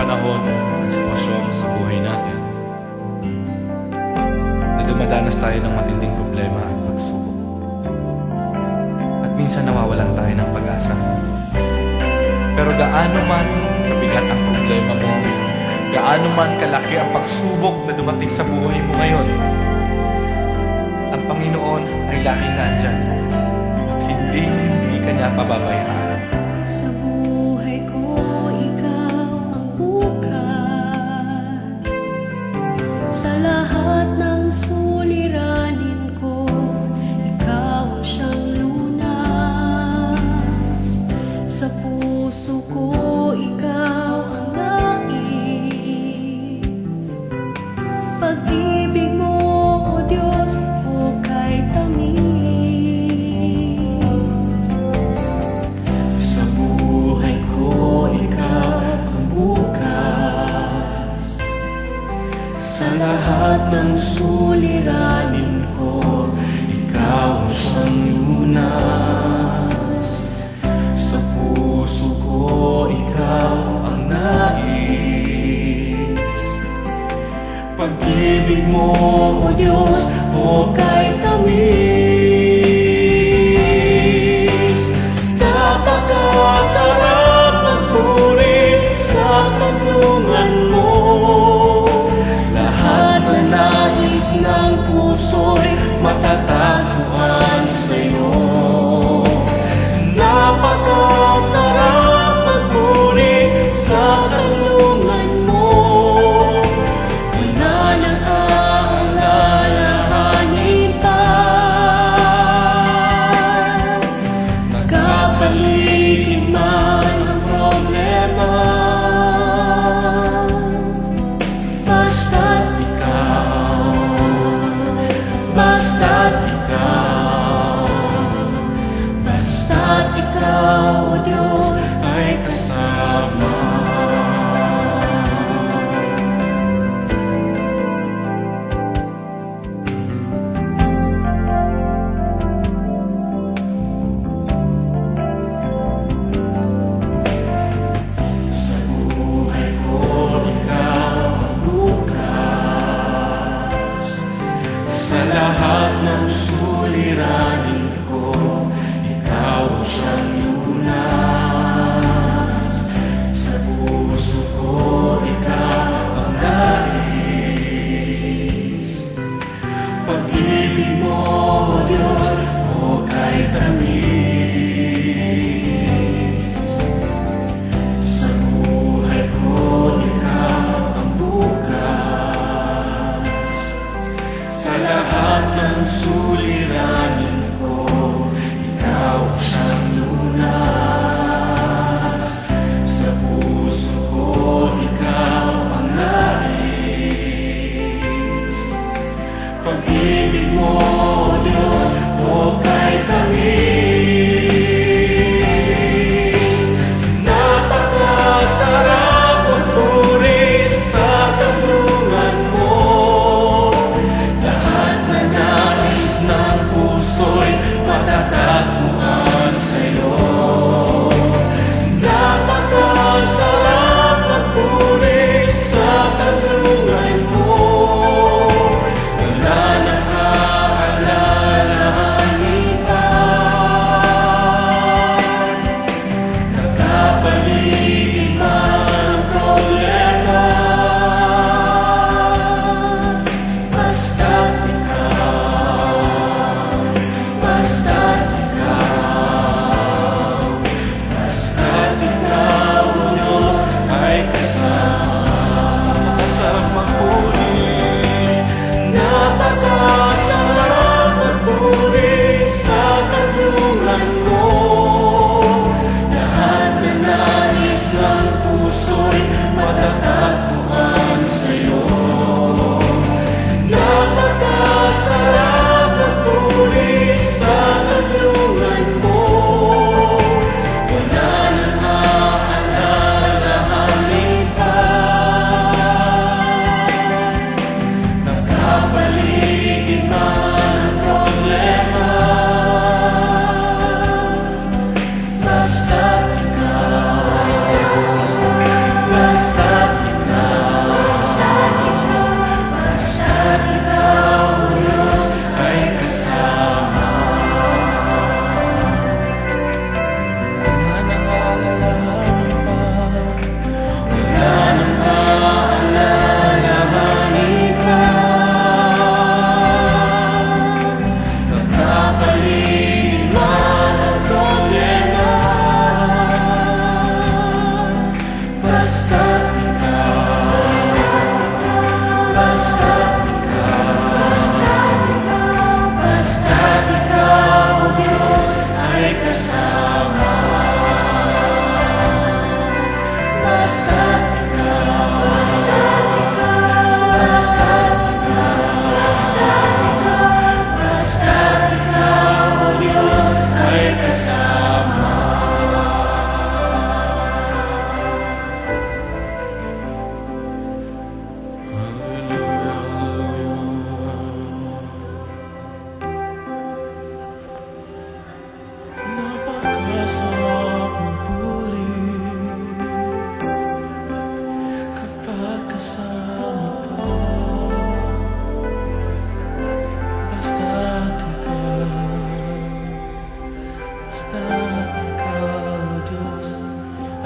panahon at sitwasyon sa buhay natin na dumadanas tayo ng matinding problema at pagsubok. At minsan nawawalan tayo ng pag-asa. Pero gaano man kabigat ang problema mo, gaano man kalaki ang pagsubok na dumating sa buhay mo ngayon, ang Panginoon ay laging nandyan at hindi ka niya pababayaan. Sa buhay ko, ikaw ang bukas. Sa lahat ng suliranin ko, ikaw ang siyang lunas. Sa puso ko, ikaw ang nais. Pag-ibig mo, O Diyos, hukay tamis. Sa buhay ko, ikaw ang bukas. Sa lahat ng suliranin ko, ikaw ang siyang lunas. Sa puso ko, ikaw ang nais. Pag-ibig mo, O Diyos, hukay tamis. Napakasarap magpuri sa tanungan mo. Lahat na nais ng puso'y matatagpuan sa'yo. Napakasarap magpuri sa tanungan mo. Wala nang aalalahanin pa. Nagkapaligid man ang problema, basta't ikaw, basta't ikaw.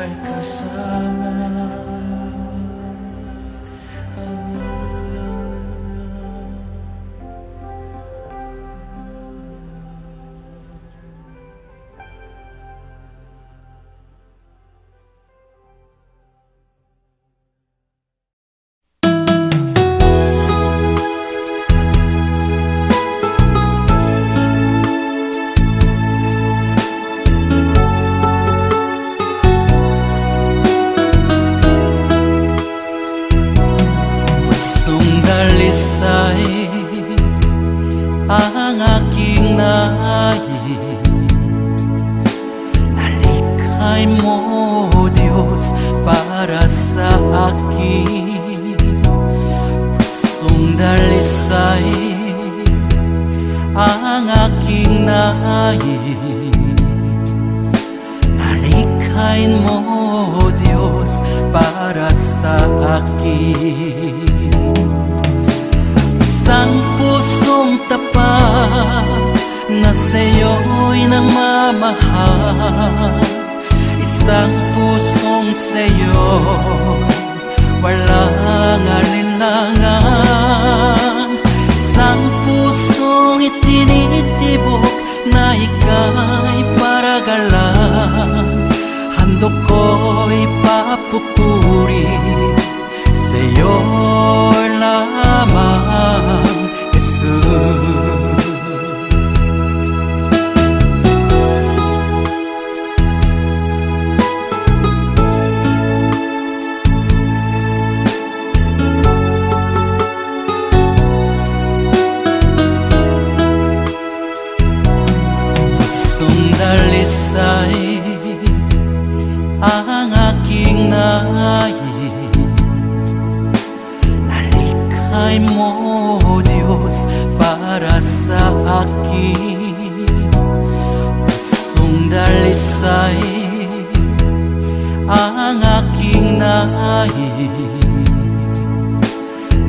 ay kasama. Ang aking nais, nalikhay mo, Diyos, para sa akin. Pusong dalisay ang aking nais, nalikhay mo, Diyos, para sa akin. Isang pusong tapat na sa'yo'y nagmamahal, isang pusong sa'yo'y walang alinlangan, isang pusong itinitibok na ika'y paragalan. Handog ko'y papupuri sa'yo lamang, Jesus. Pusong dalisay ang aking nais, nalikhay mo, Diyos, para sa akin. Pusong dalisay ang aking nais,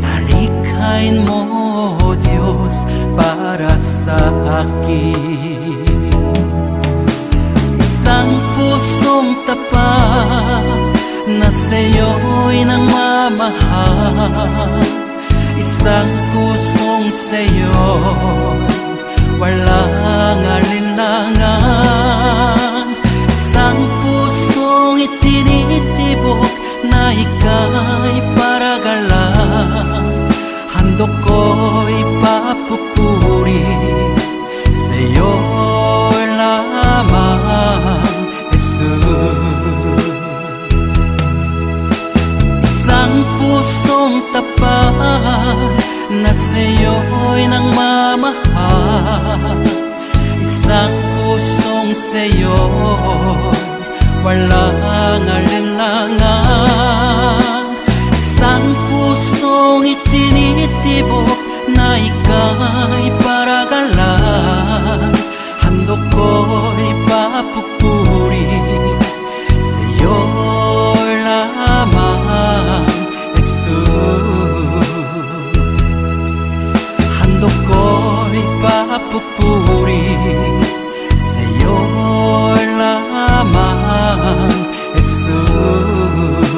nalikhay mo, Diyos, para sa akin. Isang pusong tapat na sa'yo'y nagmamahal, isang pusong sa'yo'y walang alinlangan, isang pusong itinitibok na ika'y paragalan. Handog ko'y papupuri sa'yo lamang, Jesus. Isang pusong tapat na sa'yo'y nagmamahal, isang pusong sa'yo'y walang alinlangan, isang pusong itinitibok na ika'y paragalan. Handog ko'y papupuri sa'yo lamang, Jesus. Handog ko'y papupuri sa'yo lamang, Jesus.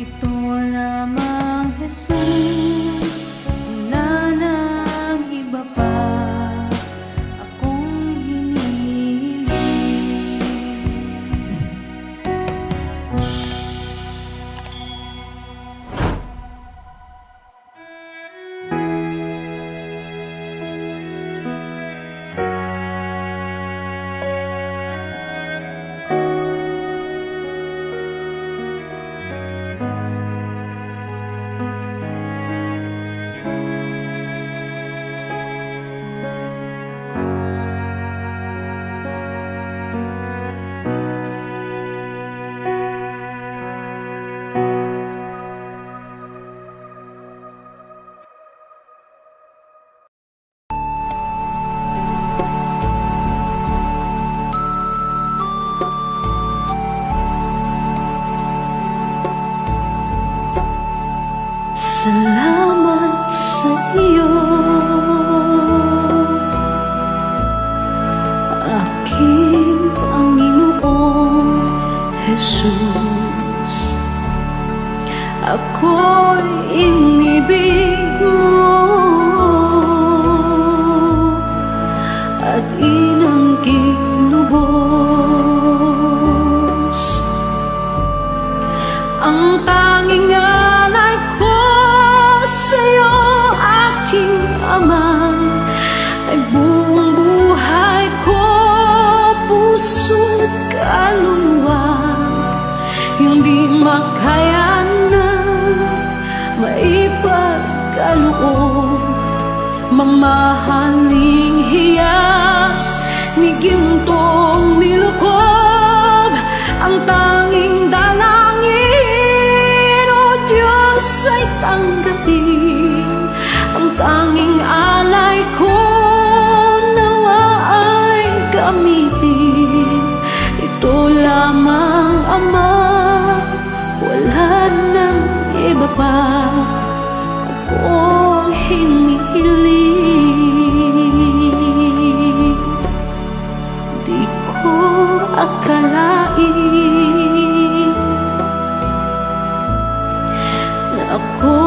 Ito lamang Jesus, wala nang iba pa akong hinihiling. Salamat sa iyo, aking Panginoong Jesus. Ako'y inibig mo at inangging lubos. Ang tanging alay ko sa'yo, aking Ama, ay buong buhay ko, puso't kaluluwa. Hindi makaya na maipagkaloob, mamahaling hiyas ni gintong nilukob. Ang tanging dalangin, O Diyos, ay tanggapin. Ang tanging alay ko, nawa ay gamitin. Ito lamang, Ama, wala nang iba pa akong hinihiling. Di ko akalain na ako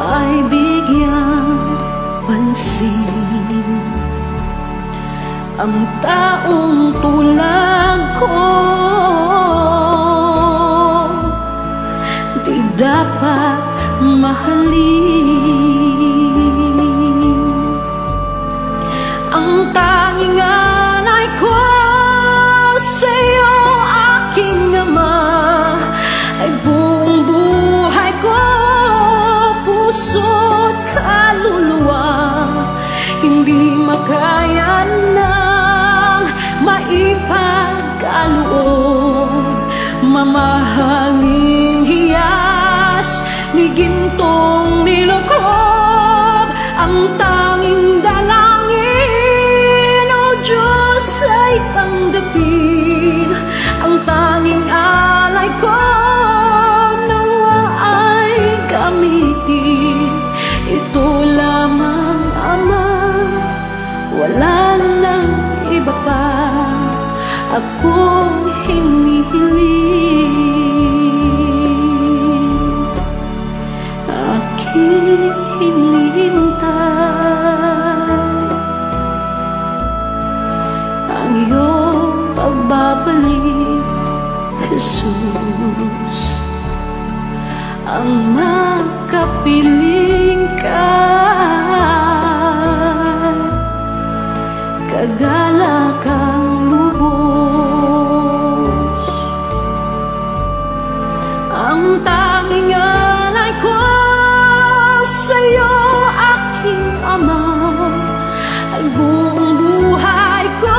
ay bigyang pansin. Ang taong tulad ko di dapat mahalin. Ang tanging alay ko sa'yo, aking Ama, ay buong buhay ko, puso't kaluluwa. Hindi makaya nang maipagkaloob, mamahaling hiyas ni gintong nilukob. Ang tanging dalangin, O Diyos, ay tanggapin. Ang tanging alay ko, nawa ay gamitin. Ito lamang, Ama, wala nang iba pa akong hinihiling. Aking hinihintay ang iyong pagbabalik, Jesus. Ang makapiling ka, kagalakang lubos. Ang tanging alay ko sa'yo, aking Ama, ay buong buhay ko,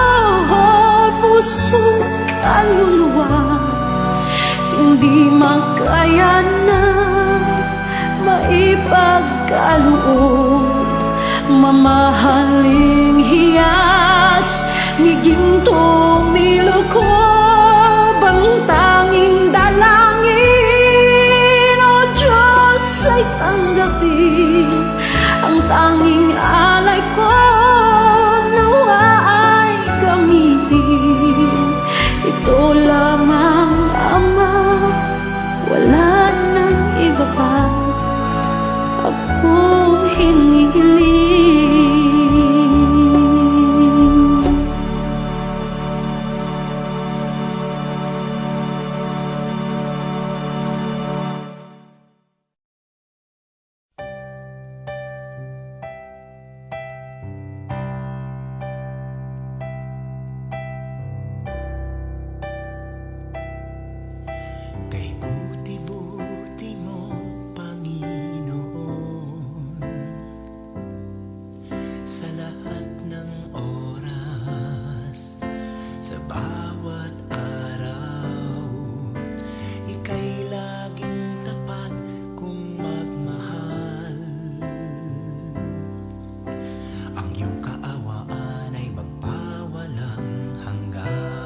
puso't kaluluwa. Hindi makaya na maipagkaloob, mamahaling hiyas ni gintong nilukob. Ang tanging dalangin, O Diyos, ay tanggapin. Ang tanging alay ko, nawa ay gamitin. Ito lamang, Ama, wala nang Kay buti-buti mo, Panginoon, sa lahat ng oras, sa bawat araw, ika'y laging tapat kong magmahal. Ang iyong kaawaan ay magpawalang hanggan.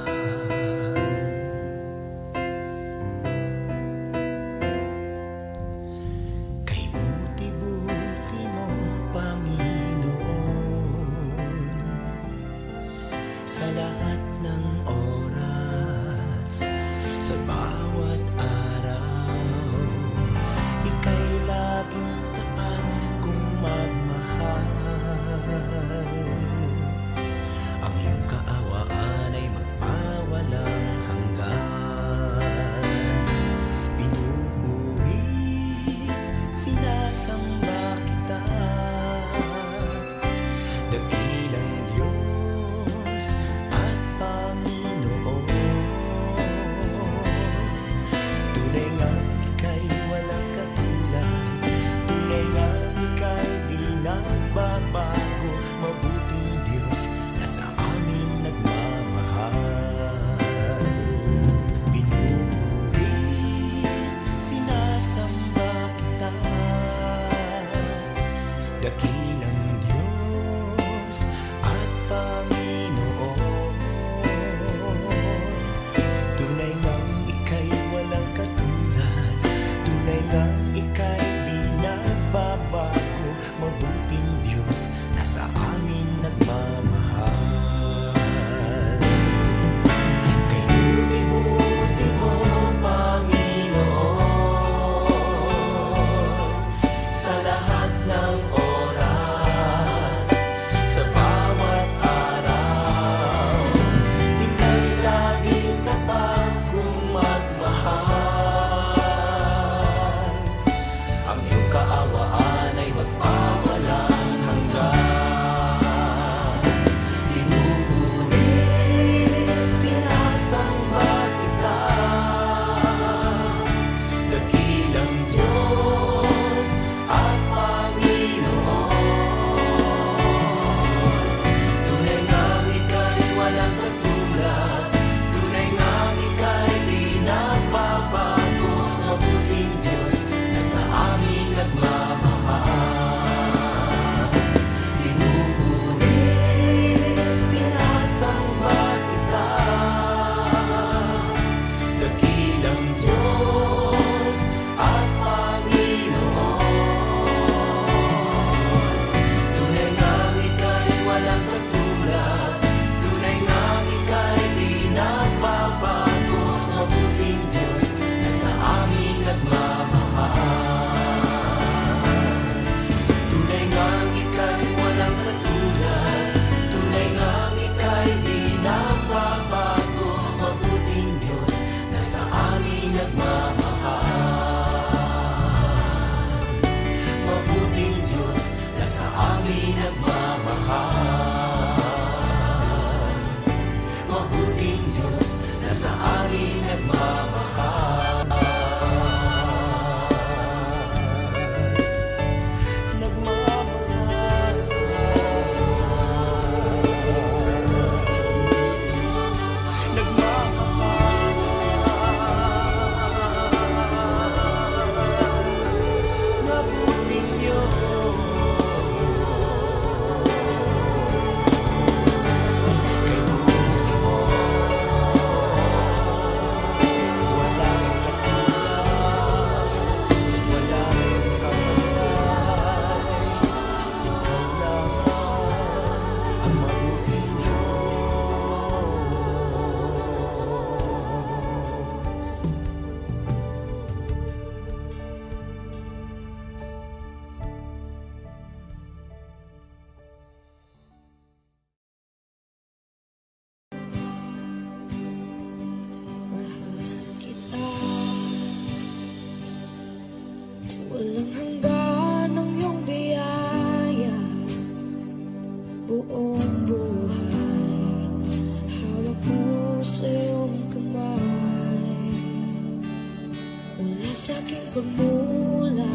Mula sa aking pagmula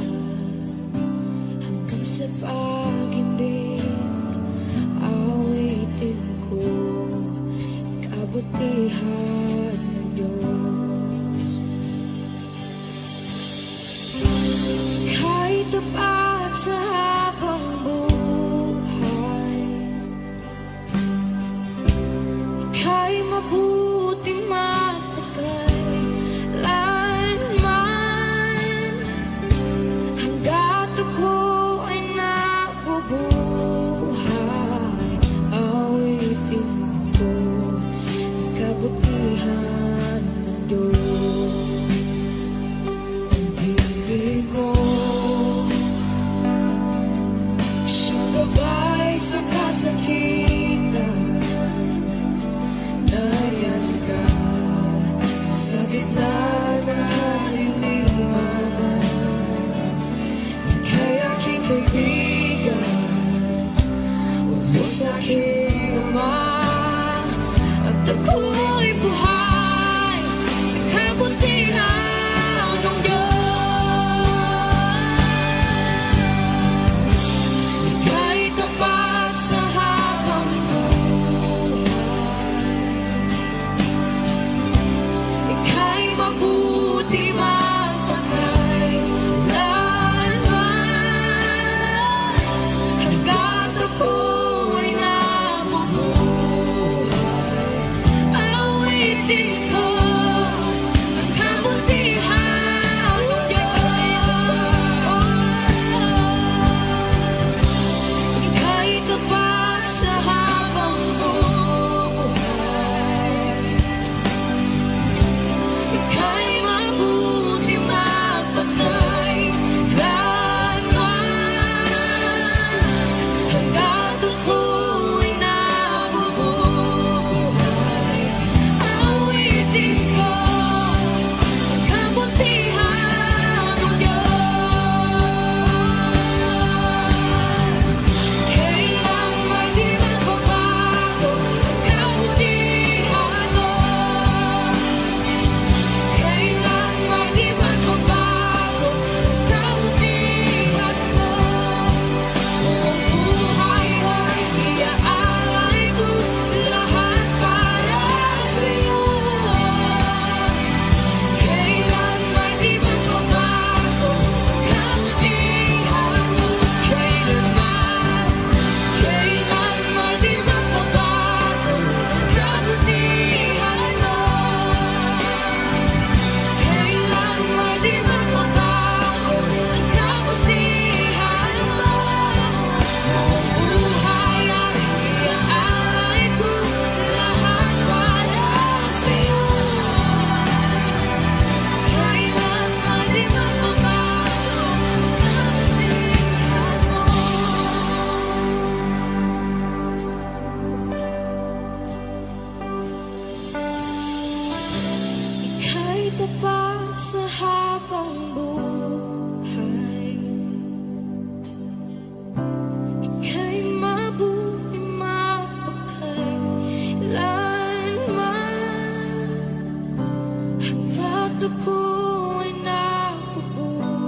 hanggang sa pag-ibig, awitin ko kabutihan ng Diyos. Kahit tapat sa habang buhay, ika'y mabuting matagal lanman, hanggat ako ay nabubuhay, awitin ko ang kabutihan ng Diyos. Ang ibig mo, siyang gabay sa kasakitan, nayan ka sa gitna ng kaliliman. Ika'y aking kaibigan, Diyos aking Ama, at ako'y buhay sa kabutihan ng Diyos. Ika'y tapat sa habang buhay, ika'y mabuti magpakailanman, hanggat ako ay nabubuhay, awitin ko ang kabutihan ng Diyos. Ika'y tapat sa habang buhay, ika'y mabuti magpakailanman, hanggat ako ay nabubuhay, awitin ko ang kabutihan ng Diyos. Kailanman di magbabago ang kabutihan mo, kailanman di magbabago ang kabutihan mo. Buong buhay ay iaalay ko lahat para sa'yo. Kailanman di magbabago ang kabutihan mo, kailanman di magbabago ang kabutihan mo, kailanman di magbabago ang kabutihan mo. Buong buhay ay iaalay ko lahat para sa'yo. Kailanman di magbabago ang kabutihan mo. Ika'y tapat sa habang buhay, ika'y mabuti magpakailanman, hanggat ako ay nabubuhay,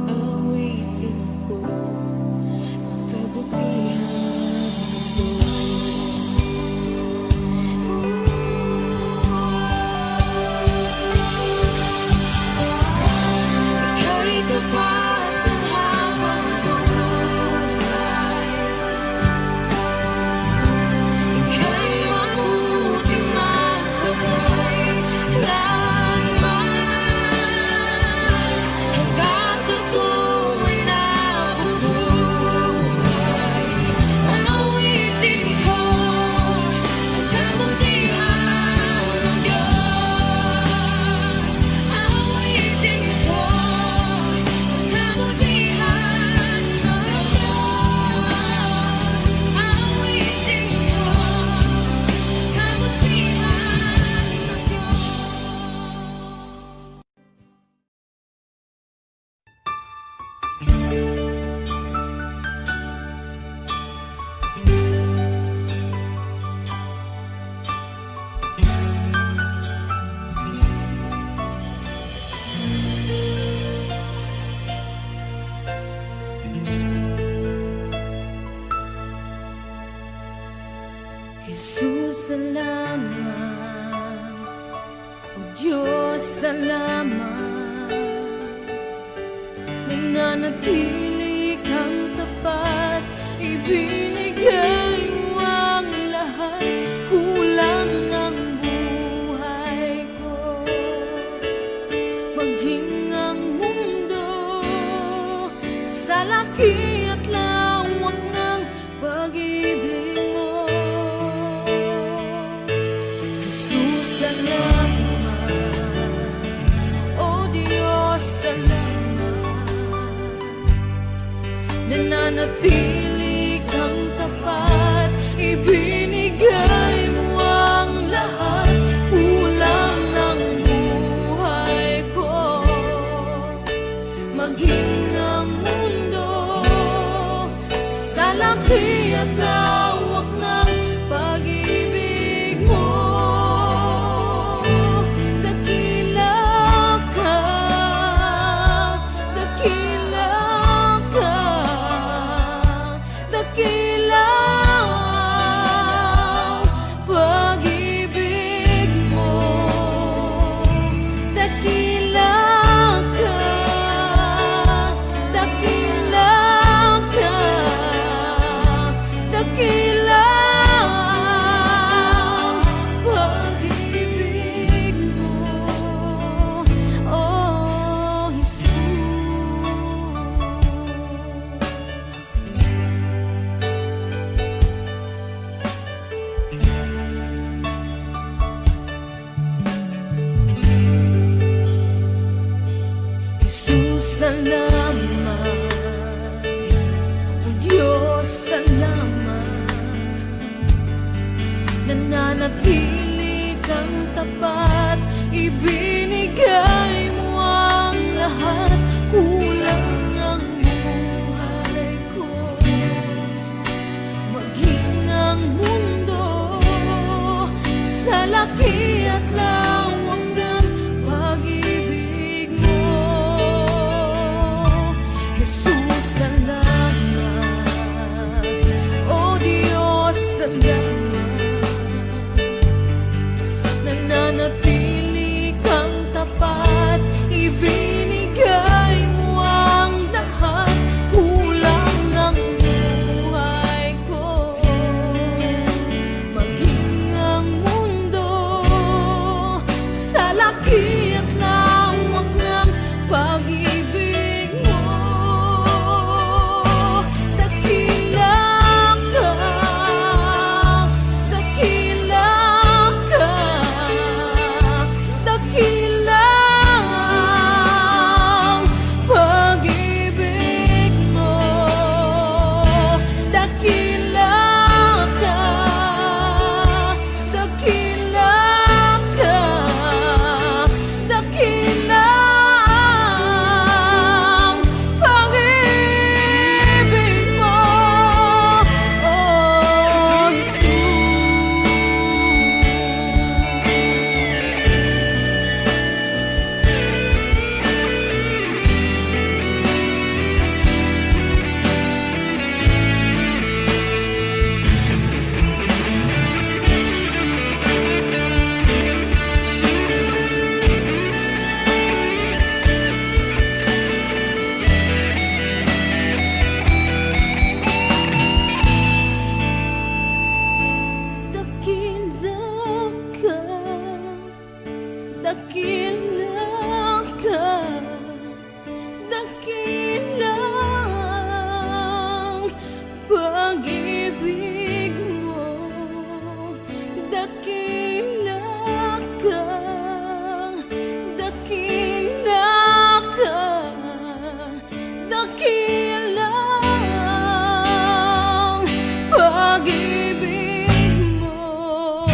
awitin ko ang kabutihan ng Diyos. salamat, O Diyos, salamat. Nananatili kang tapat, ibinigay mo ang lahat. Kulang ang buhay ko, maging ang mundo sa laki at lawak ng pag-ibig mo. Jesus, salamat. O Diyos, salamat. Nananatili kang tapat, ibinigay mo ang lahat. Kulang ang buhay ko, maging ang mundo sa laki at lawak ng pag-ibig mo. Dakila ka, dakila ka, dakila ang pag-ibig mo. Dakila ka, dakila ka, dakila ang pag-ibig mo, oh Jesus. Jesus, salamat. O Diyos, salamat. Nananatili kang tapat, ibinigay mo ang lahat. Kulang ang buhay ko, maging ang mundo sa laki at lawak ng pag-ibig mo. Jesus, salamat. O Diyos, salamat. Nananatili kang tapat, ibinigay mo ang lahat. Kulang ang buhay ko, maging ang mundo sa laki at lawak ng pag-ibig mo. Dakila ka, dakila ka, dakila ang pag-ibig mo. Dakila ka, dakila ka, dakila ang pag-ibig mo, oh Jesus. Dakila ka, dakila ang pag-ibig mo. Dakila ka, dakila ka, dakila ang pag-ibig mo.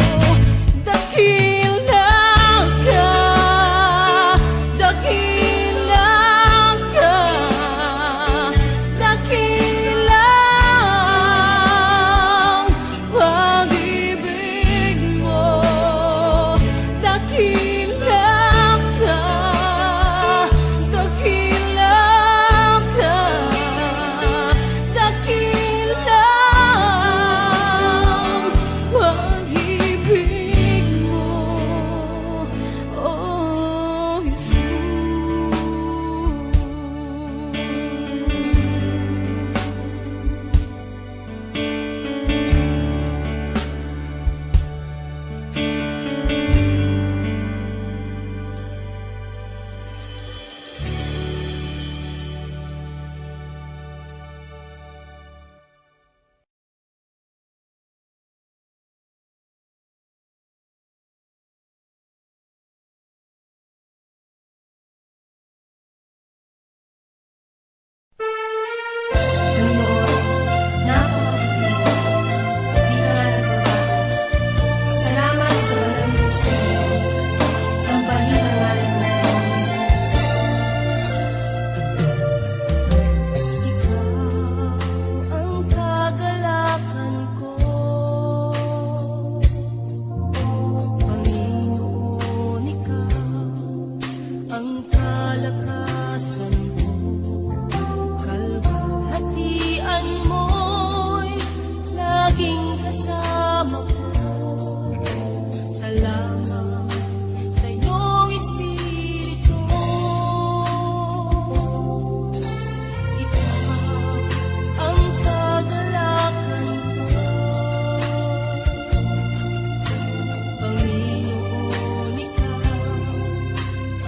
Dakila ka, dakila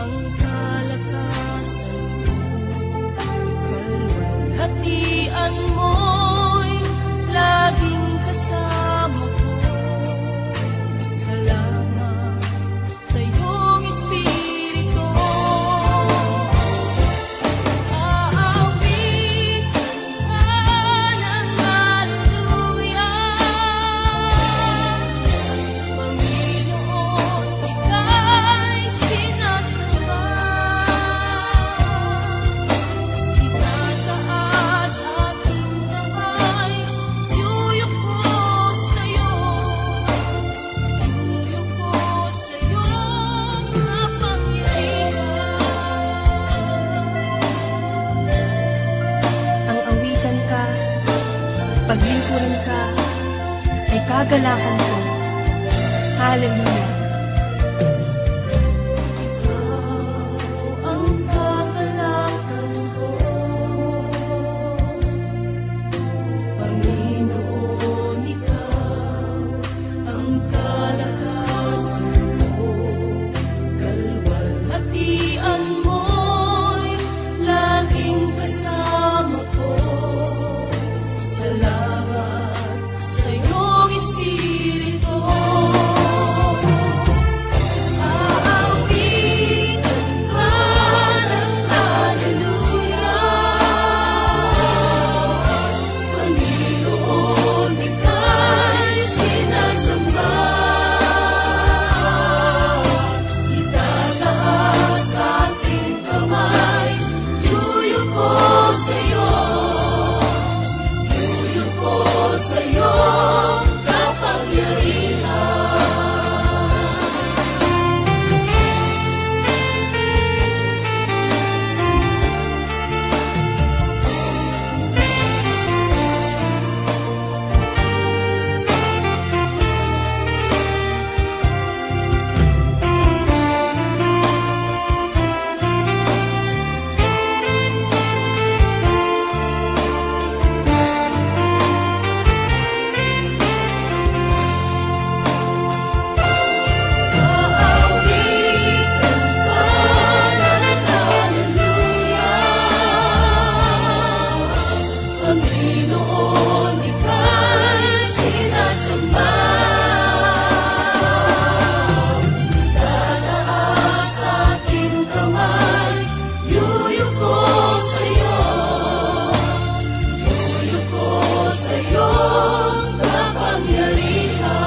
ang kalakasan mo, kalwalhatian mo'y laging kasama ko. Salamat sa iyong Espiritu. Aawitan ka ng haleluya, Panginoon, ika'y sinasamba. Itataas aking kamay, yuyuk ko sa'yo, yuyuk ko sa iyong kapangyarihan. Ang awitan ka, paglingkuran ka, ay kagalakan ko. Hallelujah. Ang kagalakan ko, Panginoon, ikaw ang kalakasan ko, kalwalhatian mo'y laging kasama ko. Salamat sa iyong Espiritu. Aawitan ka ng haleluya, Panginoon, ika'y sinasamba. Itataas aking kamay, yuyuk ko sa'yo, yuyuk ko sa iyong kapangyarihan. Aawitan ka ng haleluya, Panginoon, ika'y sinasamba. Itataas aking kamay, yuyuk ko sa'yo, yuyuk ko sa iyong kapangyarihan.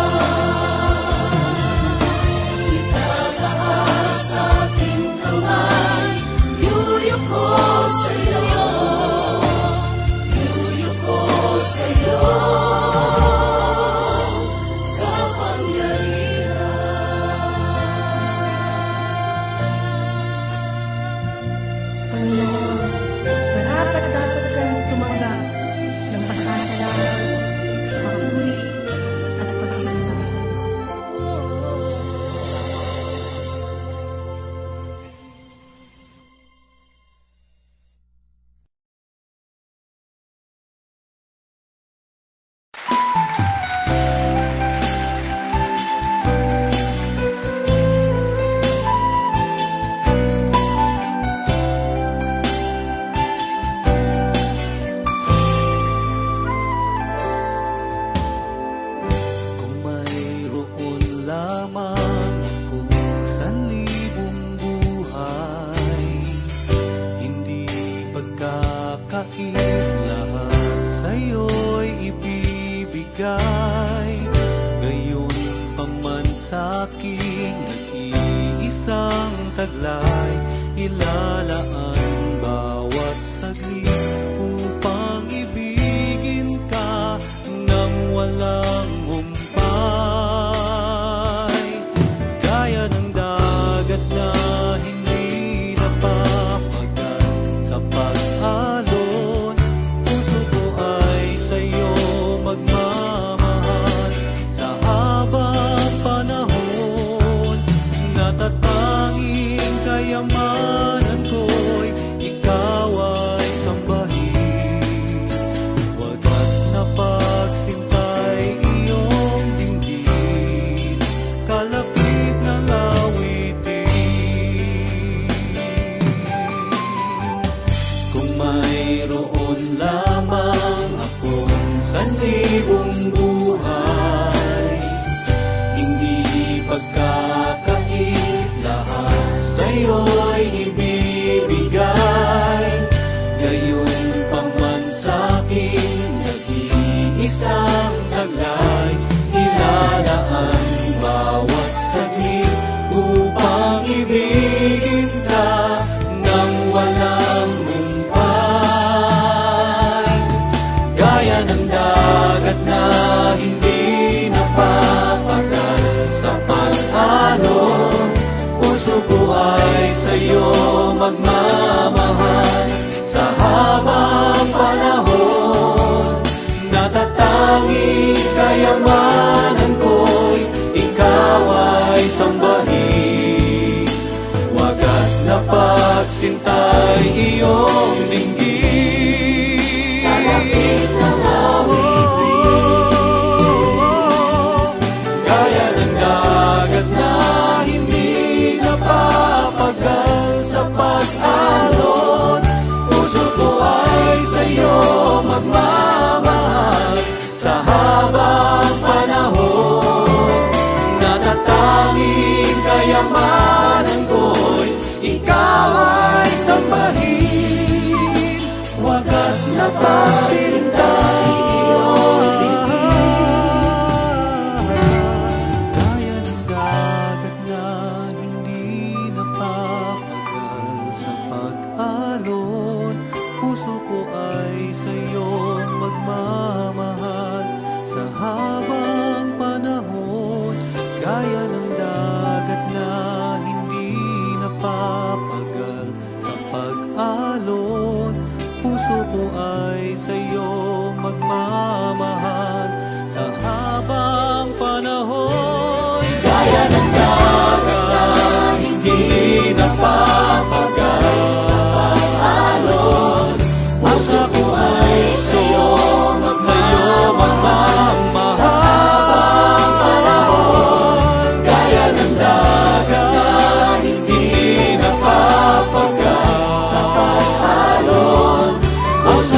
Itataas aking kamay, yuyuk ko sa'yo, yuyuk ko sa iyong kapangyarihan. Panginoon, karapat-dapat kang tumanggap ng pasasalamat, papuri at pagsamba. Kung mayroon lamang kung sanlibong buhay, hindi pagkakait lahat sa'yo'y ibibigay. Gayon paman sa'king nag-iisang taglay, ilalaan bawat saglit upang ibigin ka ng walang humpay. Gaya ng dagat na hindi napapagat sa pag-alon, puso ko ay sa'yo magmamahal sa habang panahon. Natatanging kayamanan ko'y ikaw ay sambahin. Wagas na pagsintay iyong dinggin, kalapit ng awitin. Mayroon lamang akong sanlibong buhay, hindi pagkakait, lahat sa'yo'y ibibigay. Gayon pa man sa'kin, nag-iisang taglay, ilalaan bawat saglit upang ibigin ka nang walang humpay. Gaya ng dagat na hindi napapagal sa pag-alon, puso ko ay sa'yo magmamahal. Sa habang panahon, natatanging kayamanan ko'y ikaw ay sambahin. Wagas na pagsintay iyong dinggin. Gaya ng dagat na hindi napapagal sa pag-alon, puso ko ay sa'yo magmamahal. Sa habang panahon, natatanging kayamanan ko'y ikaw ay sambahin. Wagas na pagsintay iyong dinggin. Gaya ng dagat na hindi napapagal sa pag-alon, puso ko ay sa'yo magmamahal. Sa habang panahon, gaya ng dagat na hindi napapagal sa pag-alon, puso ko ay sa'yo magmamahal. Sa habang panahon, gaya ng dagat na hindi napapagal sa pag-alon, puso ko ay sa'yo magmamahal. Sa habang panahon, gaya ng dagat na hindi napapagal sa pag-alon, puso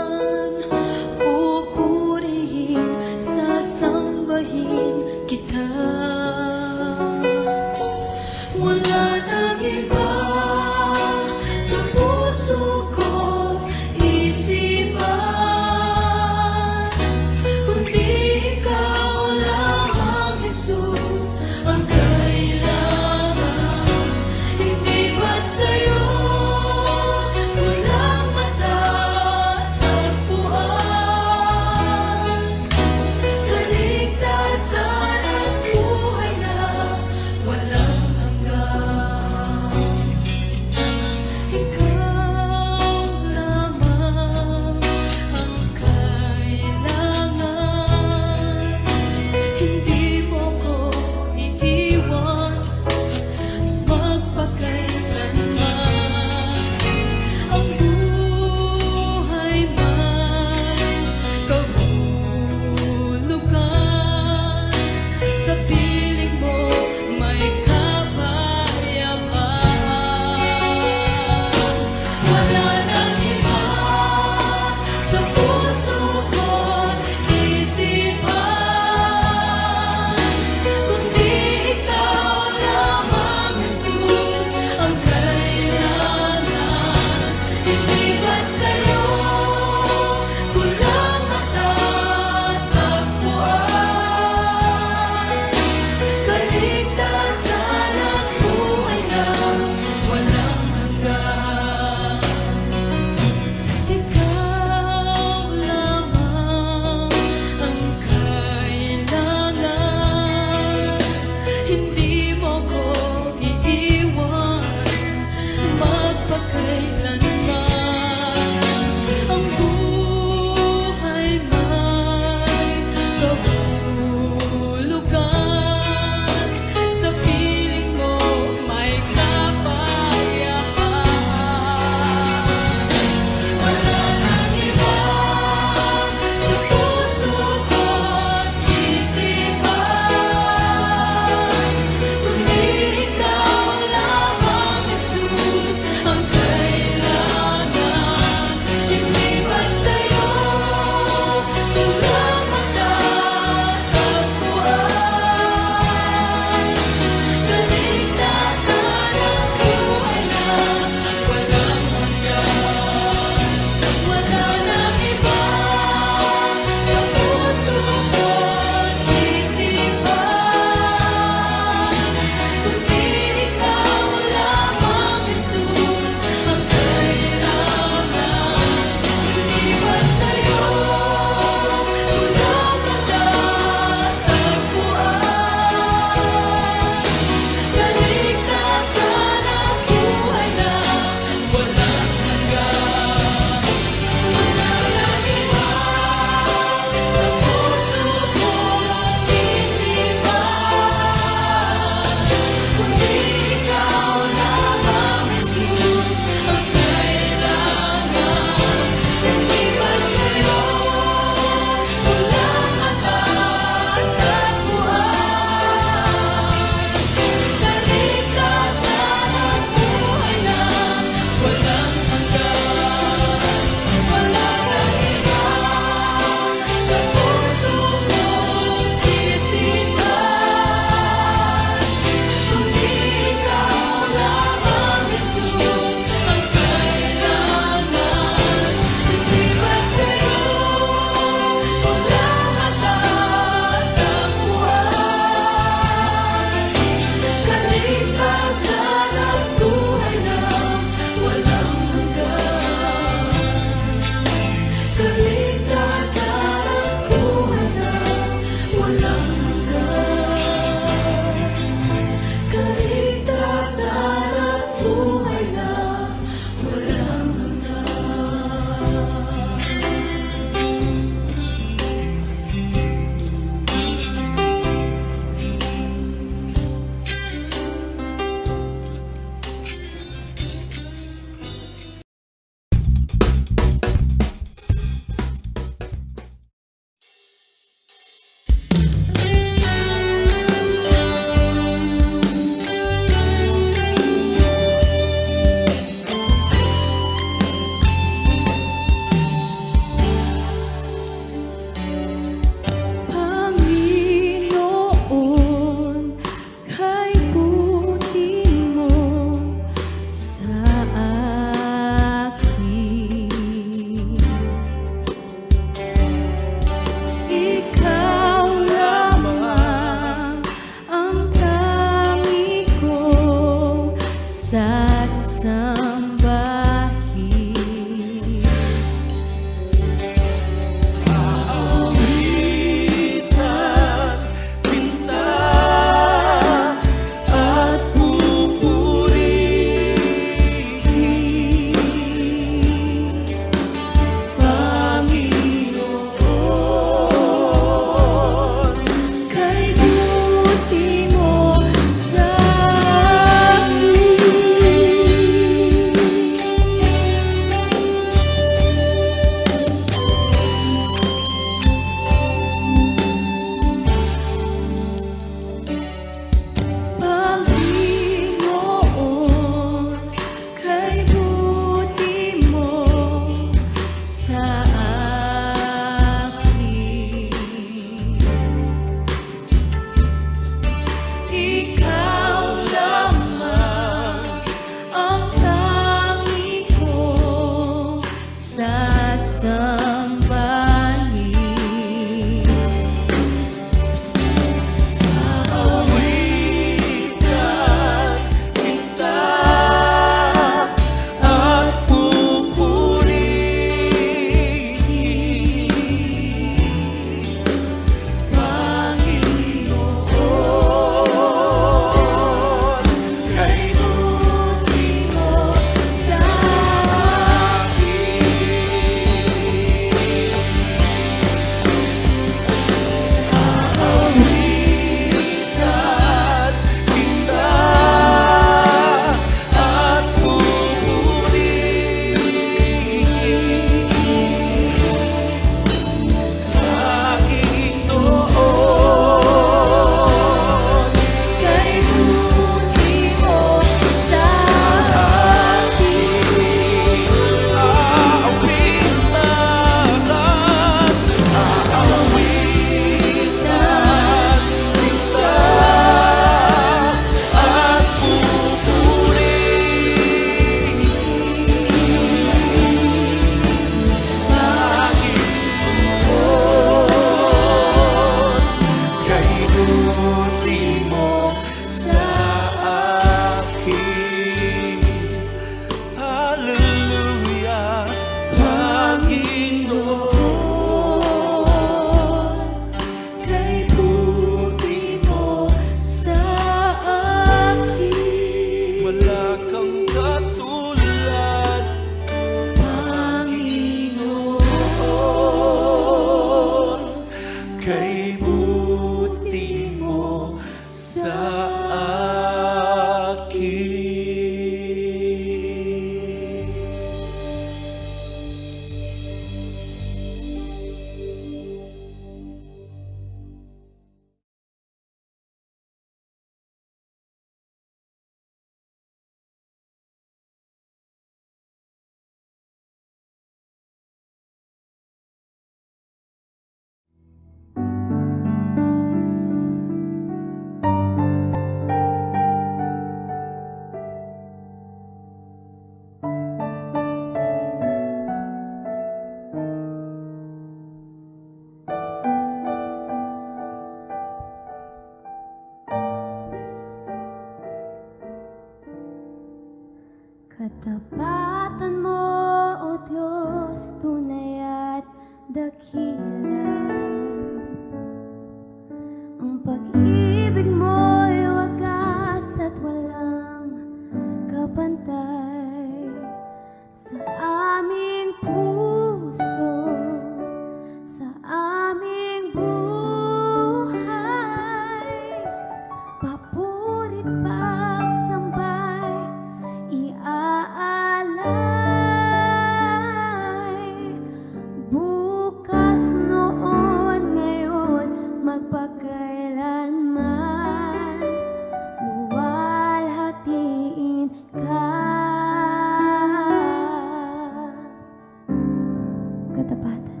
katapatan.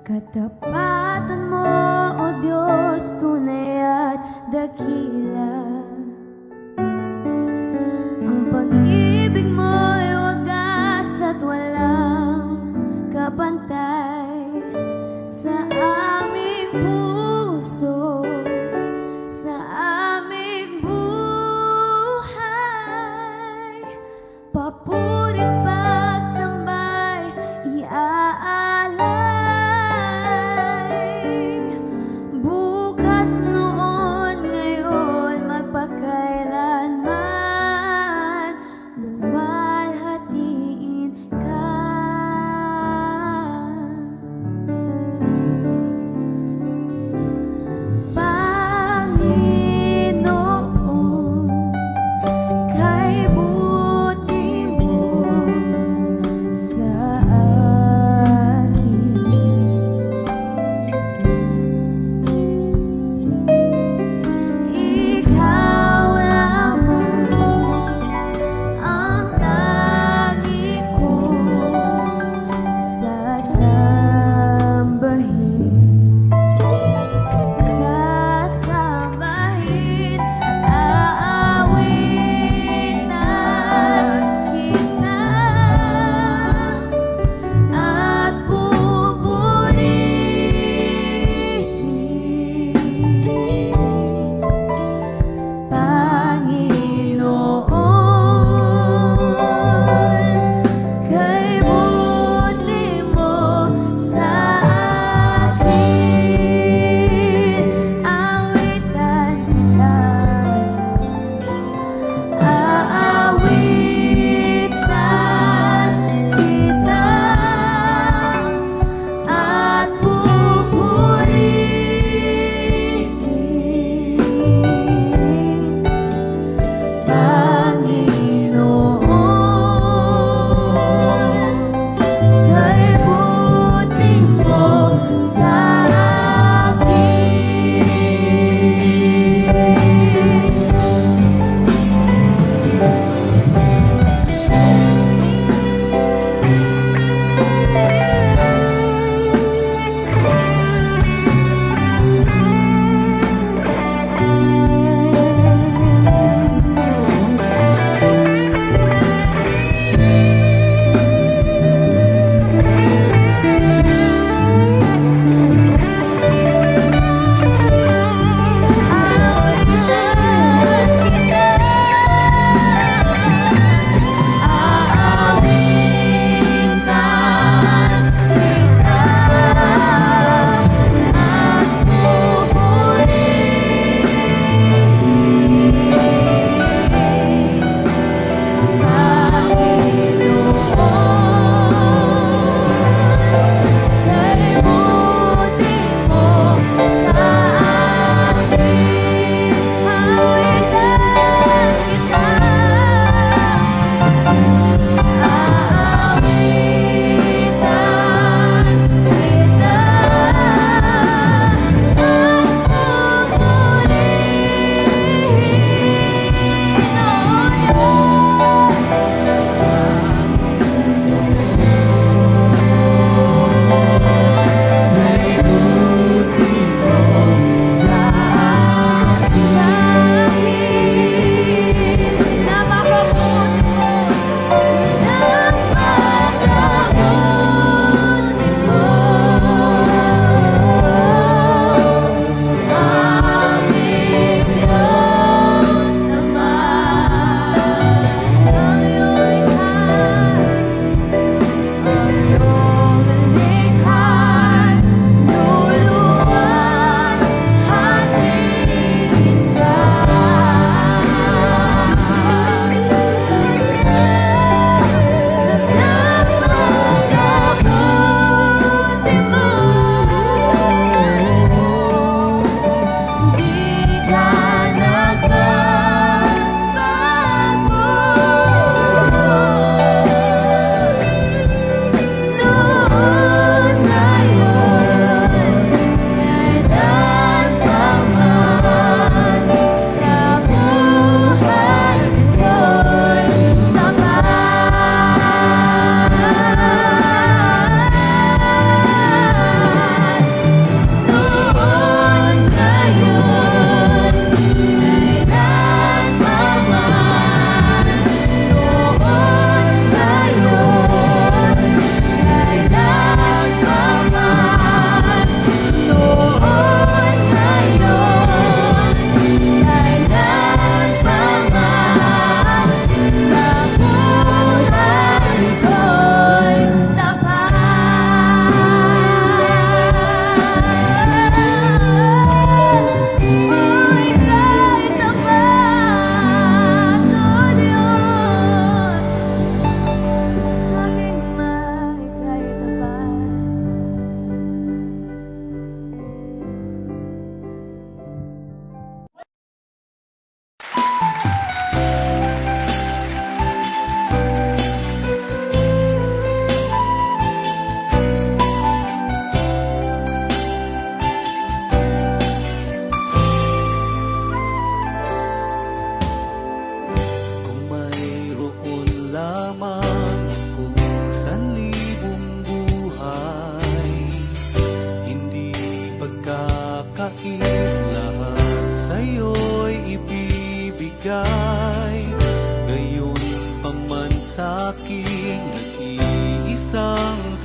Katapatan mo, O Diyos, tunay at dakila. Ang pag-ibig mo'y wagas at walang kapantay sa aming puso, sa aming buhay. Papurit pagsambay iaalay. Bukas, noon, ngayon, magpakailanman lumalang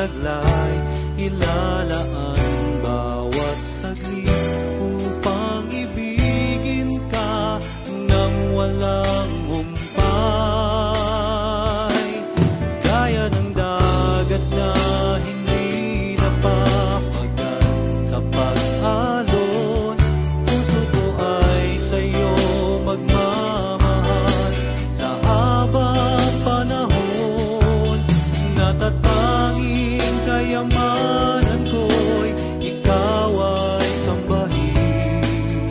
taglay, ilalaan bawat saglit upang ibigin ka ng walang humpay. Gaya ng dagat na hindi napapagal sa pag-alon, puso ko ay sa'yo magmamahal. Sa habang panahon, natatanging kayamanan ko'y ikaw ay sambahin.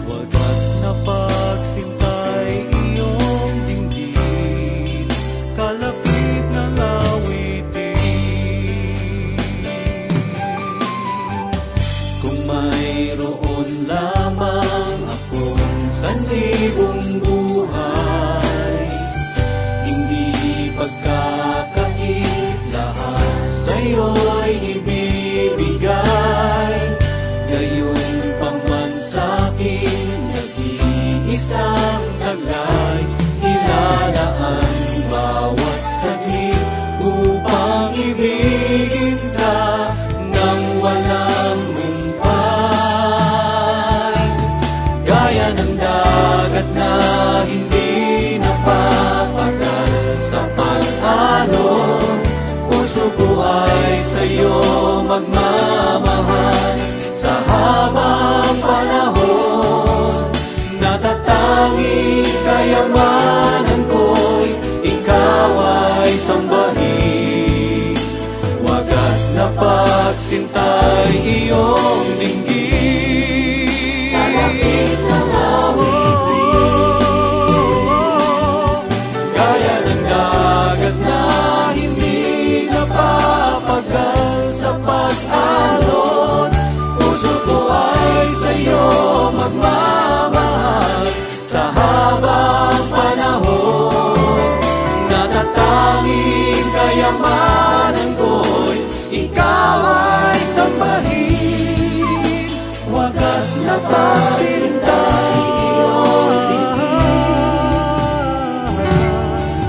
Wagas na pagsintay iyong dinggin, kalapit ng awitin. Kung mayroon lamang akong sanlibong buhay, hindi pagkakait lahat sa'yo'y ibibigay. Gayon pang man sa'kin nag-iisang taglay, ilalaan bawat saglit upang ibigin ka ng walang humpay. Gaya ng dagat na hindi napapagal sa pag-alon, puso ko ay sa'yo magmamahal. Sa habang panahon, natatanging kayamanan ko'y ikaw ay sambahin. Wagas na pagsintay iyong dinggin, kalapit ng awitin. Gaya ng dagat na hindi napapagal sa pag-alon, puso ko ay sa'yo magmamahal. Sa habang panahon, natatanging kayamanan ko'y ikaw ay sambahin. Wagas na pagsintay iyong dinggin.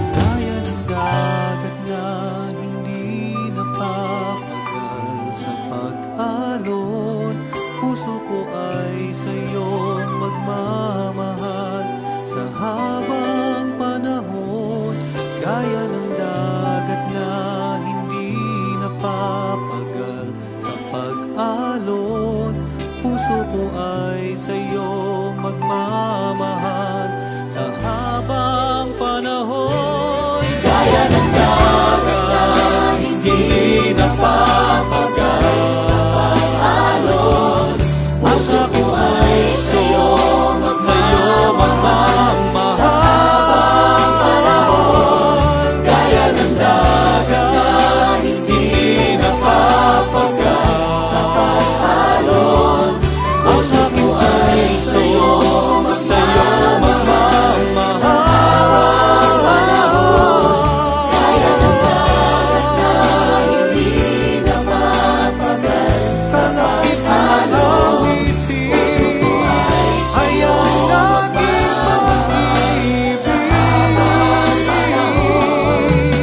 Gaya ng dagat na hindi napapagal sa pag-alon, puso ko ay sa'yo magmamahal. Sa habang panahon, gaya ng dagat na hindi napapagal sa pag-alon, puso ko ay sa'yo magmamahal. Sa habang panahon, gaya ng dagat na hindi napapagal sa pag-alon, puso ko ay sa'yo magmamahal. Sa habang panahon, gaya ng dagat na hindi napapagal sa pag-alon, puso ko ay sa'yo magmamahal. Sa habang panahon, gaya ng dagat na hindi napapagal sa pag-alon, puso ko ay sa'yo magmamahal.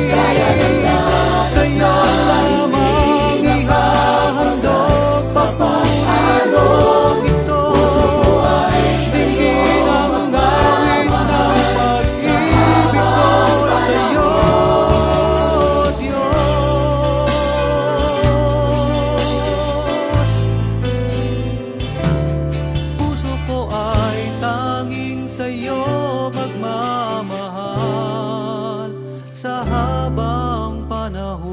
Gaya ng dagat sa'yo lamang ihahandog sa pag-alon ito. Puso ko ay dinggin ang awit ng pag-ibig ko sa'yo, Diyos. Puso ko ay tanging sa'yo magmamahal. Sa habang panahon,